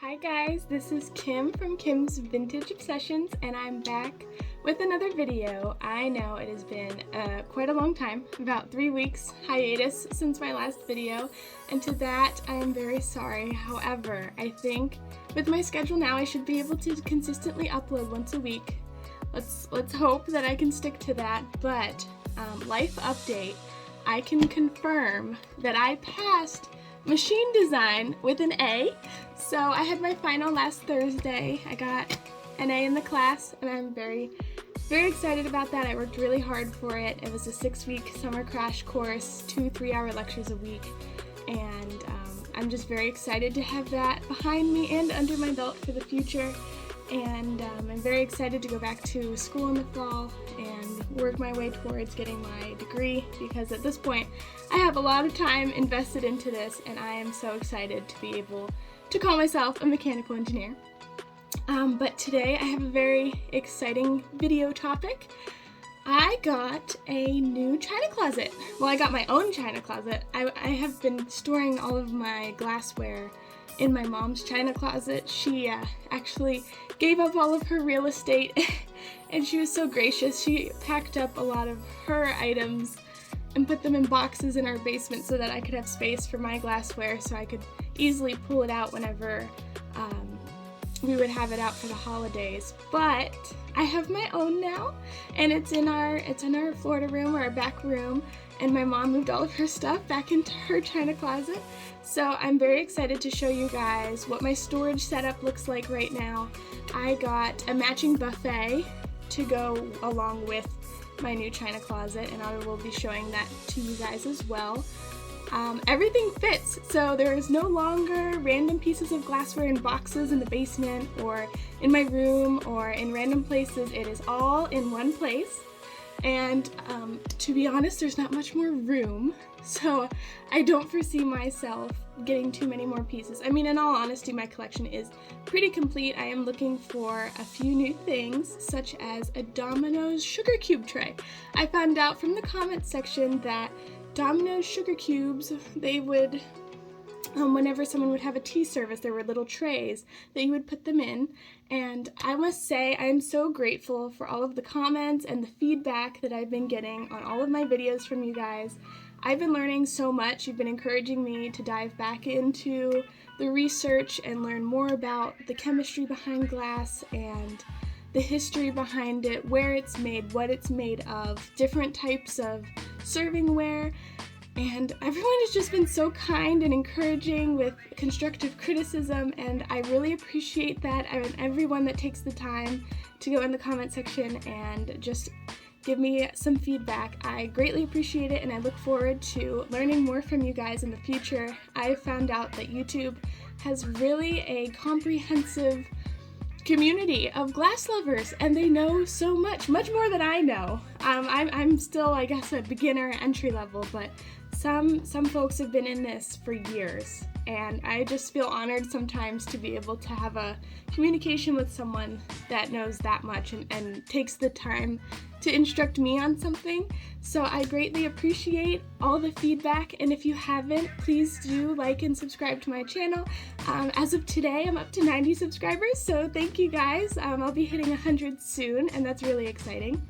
Hi guys, this is Kim from Kim's Vintage Obsessions, and I'm back with another video. I know it has been quite a long time, about 3 weeks hiatus since my last video, and to that I am very sorry. However, I think with my schedule now I should be able to consistently upload once a week. Let's hope that I can stick to that, but life update, I can confirm that I passed machine design with an A. So I had my final last Thursday. I got an A in the class, and I'm very excited about that. I worked really hard for it. It was a 6-week summer crash course, 2 3-hour lectures a week, and I'm just very excited to have that behind me and under my belt for the future. And I'm very excited to go back to school in the fall and work my way towards getting my degree, because at this point I have a lot of time invested into this, and I am so excited to be able to call myself a mechanical engineer. But today I have a very exciting video topic. I got a new china closet. Well, I got my own china closet. I have been storing all of my glassware in my mom's china closet. She actually gave up all of her real estate and she was so gracious. She packed up a lot of her items and put them in boxes in our basement so that I could have space for my glassware, so I could easily pull it out whenever we would have it out for the holidays. But I have my own now, and it's in our Florida room, or our back room, and my mom moved all of her stuff back into her china closet. So I'm very excited to show you guys what my storage setup looks like right now. I got a matching buffet to go along with my new china closet, and I will be showing that to you guys as well. Everything fits, so there is no longer random pieces of glassware in boxes in the basement or in my room or in random places. It is all in one place, and to be honest, there's not much more room, so I don't foresee myself getting too many more pieces. I mean, in all honesty, my collection is pretty complete. I am looking for a few new things, such as a Domino's sugar cube tray. I found out from the comments section that Domino's sugar cubes, they would, whenever someone would have a tea service, there were little trays that you would put them in, and I must say I am so grateful for all of the comments and the feedback that I've been getting on all of my videos from you guys. I've been learning so much. You've been encouraging me to dive back into the research and learn more about the chemistry behind glass and the history behind it, where it's made, what it's made of, different types of servingware, and everyone has just been so kind and encouraging with constructive criticism, and I really appreciate that. I mean, everyone that takes the time to go in the comment section and just give me some feedback. I greatly appreciate it, and I look forward to learning more from you guys in the future. I found out that YouTube has really a comprehensive community of glass lovers, and they know so much more than I know. I'm still, I guess, a beginner entry level, but some folks have been in this for years, and I just feel honored sometimes to be able to have a communication with someone that knows that much and takes the time to instruct me on something. So I greatly appreciate all the feedback, and if you haven't, please do like and subscribe to my channel. As of today, I'm up to 90 subscribers, so thank you guys. I'll be hitting 100 soon, and that's really exciting.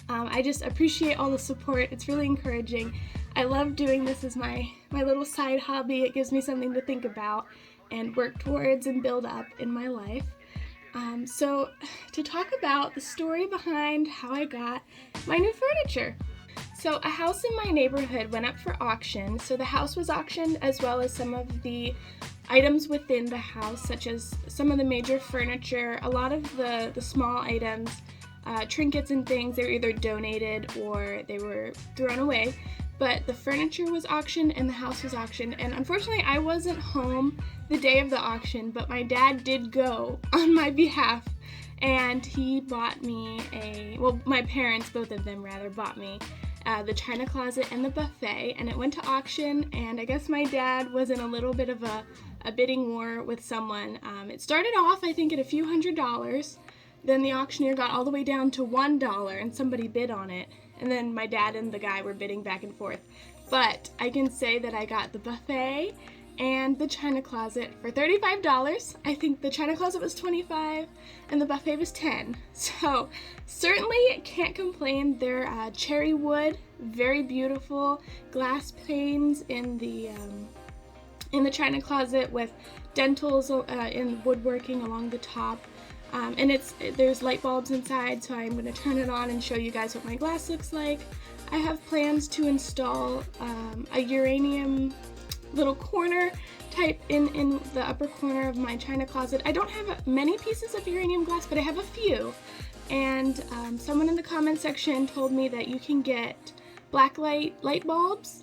I just appreciate all the support. It's really encouraging. I love doing this as my little side hobby. It gives me something to think about and work towards and build up in my life. So to talk about the story behind how I got my new furniture. So a house in my neighborhood went up for auction. So the house was auctioned, as well as some of the items within the house, such as some of the major furniture, a lot of the small items, trinkets and things. They were either donated or they were thrown away. But the furniture was auctioned and the house was auctioned, and unfortunately I wasn't home the day of the auction, but my dad did go on my behalf, and he bought me my parents, both of them rather, bought me the china closet and the buffet, and it went to auction, and I guess my dad was in a little bit of a bidding war with someone. It started off, I think, at a few $100s, then the auctioneer got all the way down to $1 and somebody bid on it. And then my dad and the guy were bidding back and forth. But I can say that I got the buffet and the china closet for $35. I think the china closet was $25 and the buffet was $10. So certainly can't complain. They're cherry wood, very beautiful glass panes in the china closet with dentals in woodworking along the top. And there's light bulbs inside, so I'm going to turn it on and show you guys what my glass looks like. I have plans to install a uranium little corner type in the upper corner of my china closet. I don't have many pieces of uranium glass, but I have a few. And someone in the comment section told me that you can get black light bulbs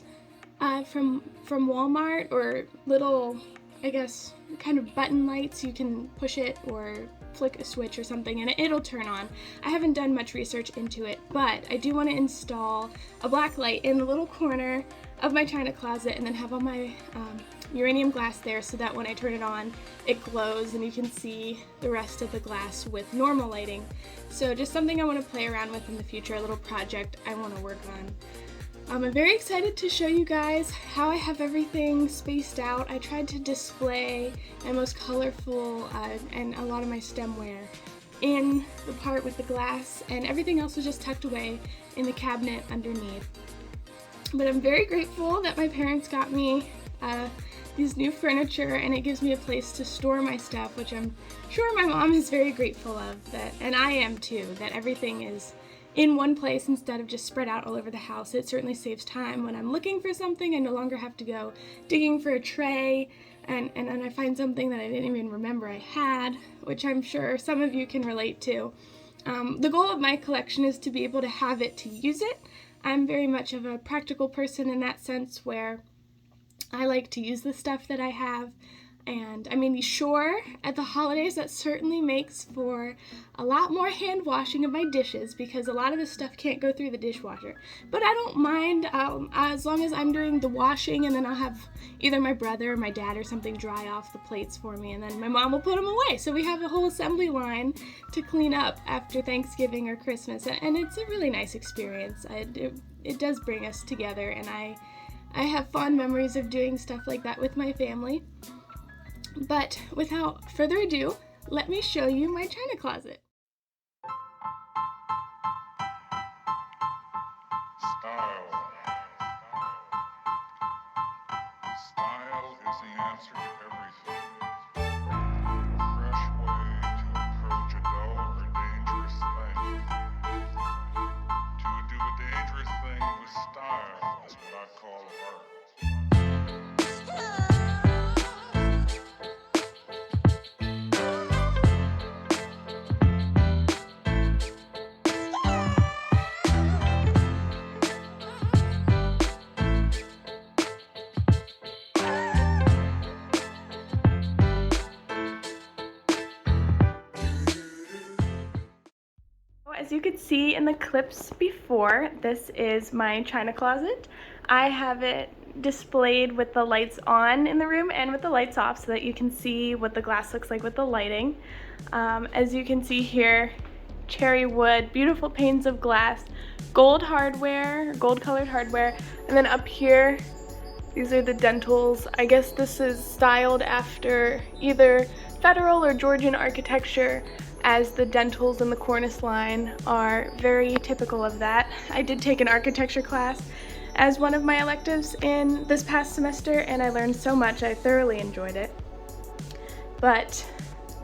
from Walmart, or little, I guess, kind of button lights. You can push it or flick a switch or something and it'll turn on. I haven't done much research into it, but I do want to install a black light in the little corner of my china closet and then have all my uranium glass there so that when I turn it on, it glows and you can see the rest of the glass with normal lighting. So just something I want to play around with in the future, a little project I want to work on. I'm very excited to show you guys how I have everything spaced out. I tried to display my most colorful and a lot of my stemware in the part with the glass, and everything else was just tucked away in the cabinet underneath. But I'm very grateful that my parents got me these new furniture, and it gives me a place to store my stuff, which I'm sure my mom is very grateful of, and I am too, that everything is in one place instead of just spread out all over the house. It certainly saves time. When I'm looking for something, I no longer have to go digging for a tray and then I find something that I didn't even remember I had, which I'm sure some of you can relate to. The goal of my collection is to be able to have it to use it. I'm very much of a practical person in that sense, where I like to use the stuff that I have. And I mean, sure, at the holidays that certainly makes for a lot more hand washing of my dishes, because a lot of this stuff can't go through the dishwasher. But I don't mind as long as I'm doing the washing, and then I'll have either my brother or my dad or something dry off the plates for me, and then my mom will put them away. So we have a whole assembly line to clean up after Thanksgiving or Christmas, and it's a really nice experience. It does bring us together, and I have fond memories of doing stuff like that with my family. But without further ado, let me show you my china closet. Style. Style is the answer to everything. A fresh way to approach a dull or dangerous thing. To do a dangerous thing with style is what I call art. As you could see in the clips before, this is my china closet. I have it displayed with the lights on in the room and with the lights off so that you can see what the glass looks like with the lighting. As you can see here, cherry wood, beautiful panes of glass, gold hardware, gold colored hardware, and then up here, these are the dentals. I guess this is styled after either Federal or Georgian architecture, as the dentals and the cornice line are very typical of that. I did take an architecture class as one of my electives in this past semester, and I learned so much. I thoroughly enjoyed it. But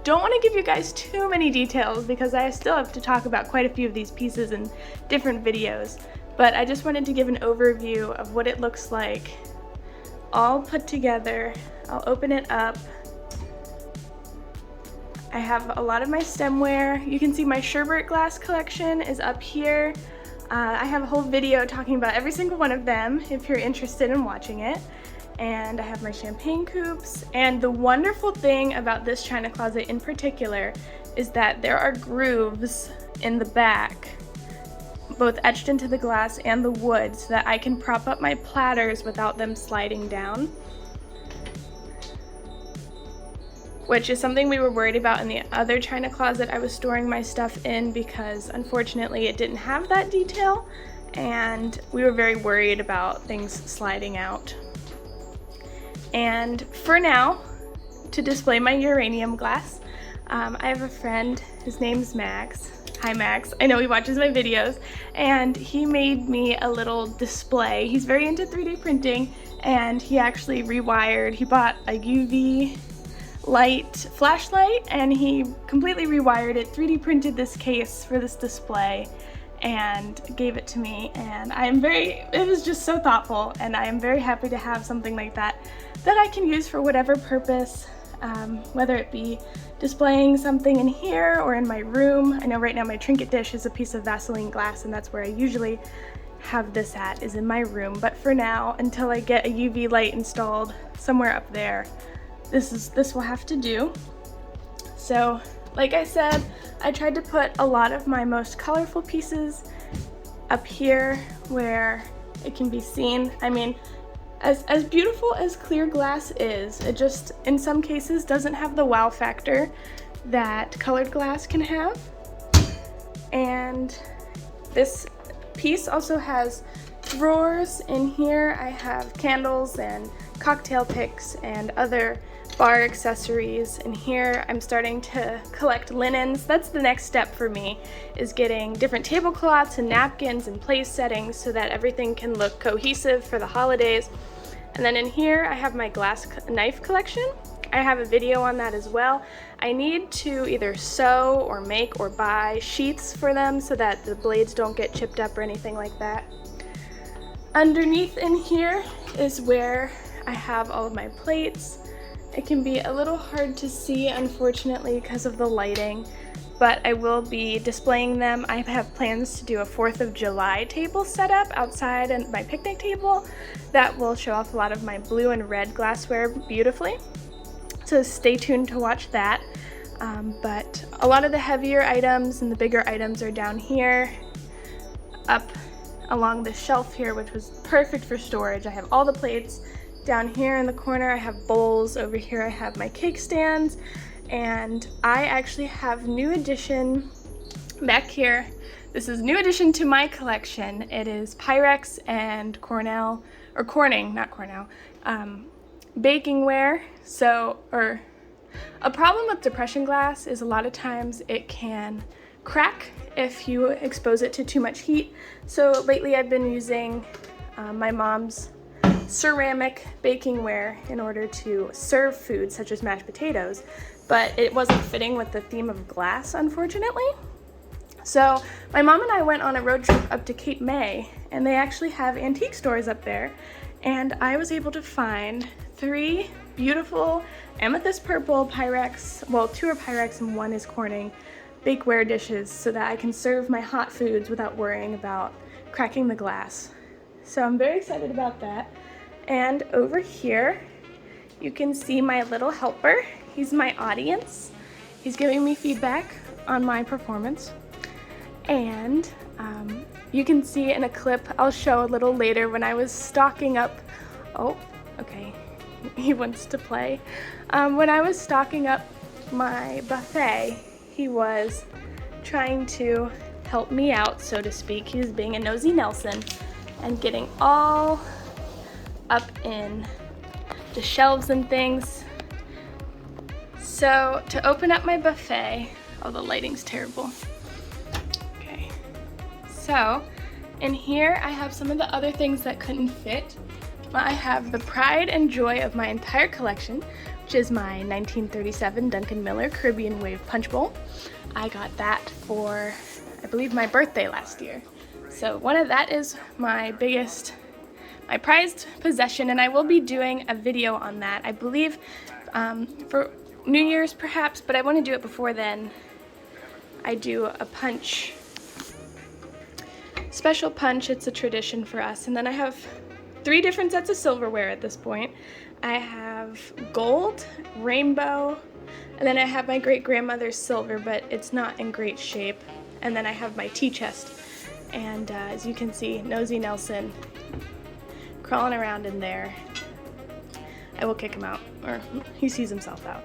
don't want to give you guys too many details because I still have to talk about quite a few of these pieces in different videos. But I just wanted to give an overview of what it looks like all put together. I'll open it up. I have a lot of my stemware. You can see my sherbet glass collection is up here. I have a whole video talking about every single one of them if you're interested in watching it. And I have my champagne coupes. And the wonderful thing about this china closet in particular is that there are grooves in the back, both etched into the glass and the wood, so that I can prop up my platters without them sliding down, which is something we were worried about in the other china closet I was storing my stuff in, because unfortunately it didn't have that detail and we were very worried about things sliding out. And for now, to display my uranium glass, I have a friend, his name's Max. Hi Max, I know he watches my videos, and he made me a little display. He's very into 3D printing, and he actually he bought a UV light flashlight, and he completely rewired it, 3D printed this case for this display, and gave it to me. And it was just so thoughtful, and I am very happy to have something like that I can use for whatever purpose, whether it be displaying something in here or in my room. I know right now my trinket dish is a piece of Vaseline glass, and that's where I usually have this at, is in my room. But for now, until I get a UV light installed somewhere up there, this will have to do. So, like I said, I tried to put a lot of my most colorful pieces up here where it can be seen. I mean, as beautiful as clear glass is, it just, in some cases, doesn't have the wow factor that colored glass can have. And this piece also has drawers. In here I have candles and cocktail picks and other bar accessories. In here I'm starting to collect linens. That's the next step for me, is getting different tablecloths and napkins and place settings so that everything can look cohesive for the holidays. And then in here I have my glass knife collection. I have a video on that as well. I need to either sew or make or buy sheaths for them so that the blades don't get chipped up or anything like that. Underneath in here is where I have all of my plates. It can be a little hard to see, unfortunately, because of the lighting, but I will be displaying them. I have plans to do a 4th of July table setup outside and my picnic table that will show off a lot of my blue and red glassware beautifully. So stay tuned to watch that. But a lot of the heavier items and the bigger items are down here, up along the shelf here, which was perfect for storage. I have all the plates. Down here in the corner I have bowls. Over here I have my cake stands. And I actually have new addition back here. This is new addition to my collection. It is Pyrex and Corning, not Cornell, bakingware. Or a problem with depression glass is a lot of times it can crack if you expose it to too much heat. So lately I've been using my mom's ceramic bakingware in order to serve food such as mashed potatoes, but it wasn't fitting with the theme of glass, unfortunately. So my mom and I went on a road trip up to Cape May, and they actually have antique stores up there, and I was able to find 3 beautiful amethyst purple Pyrex, well, 2 are Pyrex and 1 is Corning, bakeware dishes so that I can serve my hot foods without worrying about cracking the glass. So I'm very excited about that. And over here, you can see my little helper. He's my audience. He's giving me feedback on my performance. And you can see in a clip I'll show a little later when I was stocking up, oh, okay, he wants to play. When I was stocking up my buffet, he was trying to help me out, so to speak. He was being a nosy Nelson and getting all up in the shelves and things. So to open up my buffet, oh, the lighting's terrible. Okay, so in here I have some of the other things that couldn't fit. I have the pride and joy of my entire collection, which is my 1937 Duncan Miller Caribbean Wave Punch Bowl. I got that for, I believe, my birthday last year. So one of that is my prized possession, and I will be doing a video on that, I believe, for New Year's perhaps, but I want to do it before then. I do a punch, special punch. It's a tradition for us. And then I have 3 different sets of silverware at this point. I have gold, rainbow, and then I have my great-grandmother's silver, but it's not in great shape. And then I have my tea chest. And as you can see, Nosy Nelson crawling around in there. I will kick him out, or he sees himself out.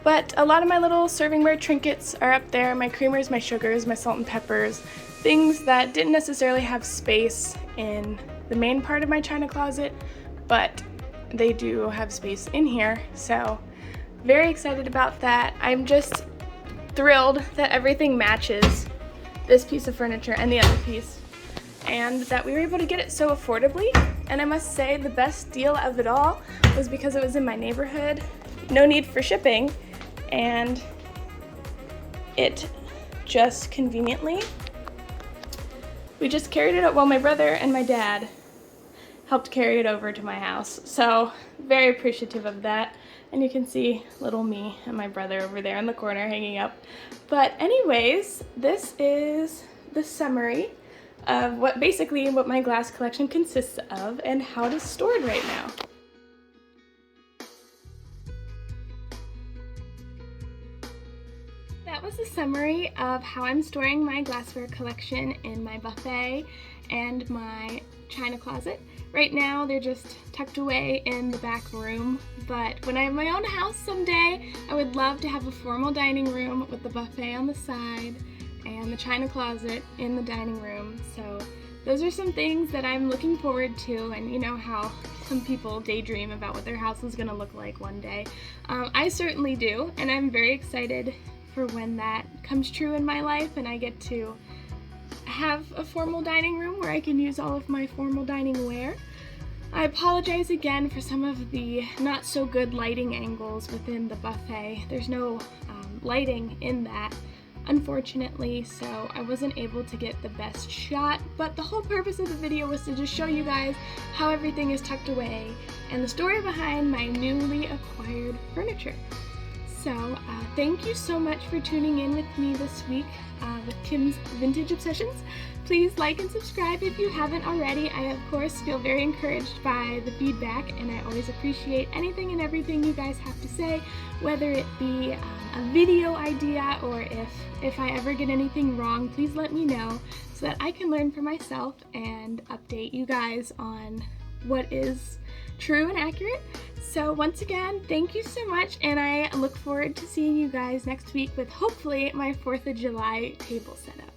But a lot of my little servingware trinkets are up there, my creamers, my sugars, my salt and peppers, things that didn't necessarily have space in the main part of my china closet, but they do have space in here, so very excited about that. I'm just thrilled that everything matches this piece of furniture and the other piece, and that we were able to get it so affordably. And I must say the best deal of it all was because it was in my neighborhood, no need for shipping, and it just conveniently, we just carried it up. Well, my brother and my dad helped carry it over to my house, so very appreciative of that. And you can see little me and my brother over there in the corner hanging up. But anyways, this is the summary of what my glass collection consists of and how it is stored right now. That was a summary of how I'm storing my glassware collection in my buffet and my china closet. Right now they're just tucked away in the back room, but when I have my own house someday, I would love to have a formal dining room with the buffet on the side and the china closet in the dining room. So those are some things that I'm looking forward to, and you know how some people daydream about what their house is going to look like one day. I certainly do, and I'm very excited for when that comes true in my life and I get to have a formal dining room where I can use all of my formal dining wear. I apologize again for some of the not so good lighting angles within the buffet. There's no lighting in that, unfortunately, so I wasn't able to get the best shot, but the whole purpose of the video was to just show you guys how everything is tucked away and the story behind my newly acquired furniture. So thank you so much for tuning in with me this week with Kim's Vintage Obsessions. Please like and subscribe if you haven't already. I of course feel very encouraged by the feedback, and I always appreciate anything and everything you guys have to say, whether it be a video idea or if I ever get anything wrong, please let me know so that I can learn for myself and update you guys on what is true and accurate. So once again, thank you so much, and I look forward to seeing you guys next week with hopefully my 4th of July table setup.